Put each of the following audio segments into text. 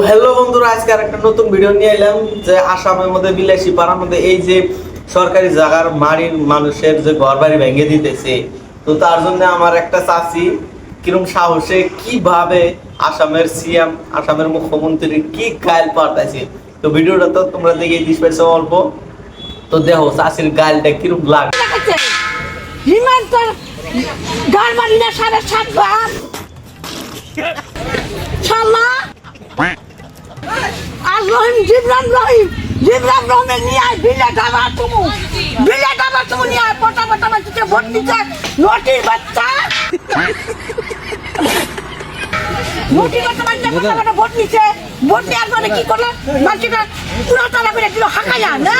Hello বন্ধুরা, আজকে একটা নতুন ভিডিও নিয়ে এলাম যে আসামের মধ্যে বিলাসী পাড়ার মধ্যে এই যে সরকারি জায়গার মারির মানুষের যে ঘর বাড়ি ভেঙে দিতেছে, তো তার জন্য আমার একটা চাচি কিরম সাহসে কিভাবে আসামের সিএম আসামের মুখ্যমন্ত্রী কি গাইল পাঠাইছে। তো ভিডিওটা তো তোমরা দেখে দিস পাইছো অল্প, তো দেখো চাচির গাইলটা কিরম লাগে। আর রহিম জিবরান রহিমের নিয়ে আয় বিলে গাবা তুমি নিয়ে আয় পটা মাটিতে ভোট দিতে নটির বাচ্চা ভোট নিচ্ছে ভোট নেওয়ার পরে কি করলো মাটিটা পুরো তালা করে দিল হাঁকাইয়া না।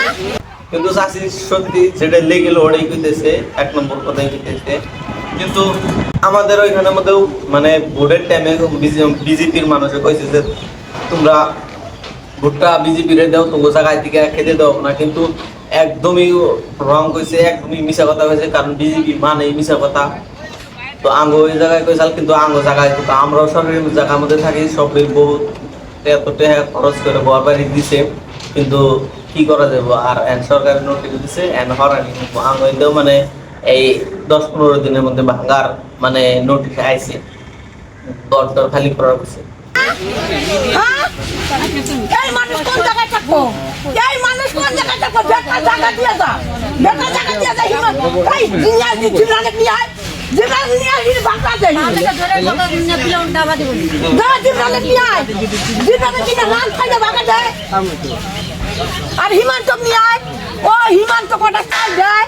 কিন্তু চাষি সত্যি যেটা লেগে ওটাই কইতেছে, এক নম্বর কথাই কইতেছে। কিন্তু আমাদের ওইখানের মধ্যেও মানে ভোটের টাইমে বিজেপির মানুষে কইছে যে তোমরা ভোটটা বিজেপির দাও, তো জায়গায় থেকে খেতে দাও না, কিন্তু একদমই রং কইছে, একদমই মিশা কথা কইছে। কারণ বিজেপি মানে মিশা কথা। তো আঙ্গ ওই জায়গায় কইসাল, কিন্তু আঙ্গ জায়গায় তো আমরাও সরকারি জায়গার মধ্যে থাকি, সবই বহুত এত টাকা খরচ করে ঘর বাড়ি দিছে, কিন্তু কি করা যাবো। আর সরকারি নোটিশ দিছে হরানি আঙ্গইতেও মানে এই 10-15 দিনের মধ্যে ভাঙার মানে নোটিশ আইছে, দর খালি করার করছে। এই মানুষ কোন জায়গায় থাকবো, এই মানুষ কোন জায়গায় থাকবো, বেকার জায়গা দিয়ে যা, বেকার জায়গা দিয়ে যা। হিমত এই দুনিয়া জিবরানে নিয়ে আয়, জিবরানে নিয়ে আয়, বাংলা দেয় জিবরানে নিয়ে আয়, জিবরানে কিনে লাল খাইলে বাগা দেয়। আর হিমান্ত নিয়ে আয়, ও হিমান্ত কটা চাল দেয়,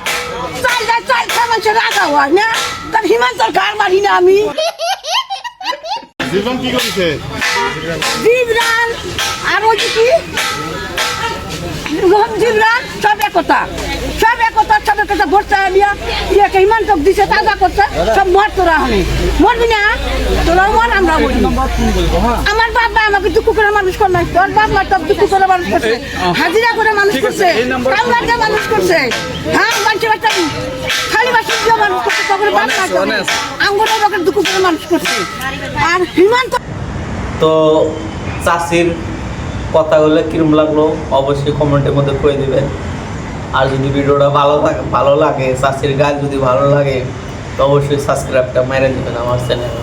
চাল খায় মানুষের রাগা হয় না। তার হিমান্তর গাড় মারি না আমি। জিবরান কি করেছে? জিবরান আর ওই কি জিবরান সব একতা ভোট চাই দিয়া ইয়াকে হিমান্তক দিছে, তাজা করছে সব মর। তোরা হলে মরবি না, তোরা মর, আমরা মরি। আমার বাবা আমাকে দুঃখ করে মানুষ করে নাই, তোর বাবা সব দুঃখ করে মানুষ করছে, হাজিরা করে মানুষ করছে, কামলাতে মানুষ করছে। হ্যাঁ বাচ্চা বাচ্চা খালি বাচ্চা দিয়ে মানুষ করছে, তখন আঙ্গুলের লোকের দুঃখ করে মানুষ করছে। আর হিমান্ত তো চাষির কথাগুলো কিরম লাগলো অবশ্যই কমেন্টের মধ্যে কয়ে দিবেন। আর যদি ভিডিওটা ভালো লাগে, চাষির গাছ যদি ভালো লাগে, তো অবশ্যই সাবস্ক্রাইবটা মেরে দিবেন আমার চ্যানেল।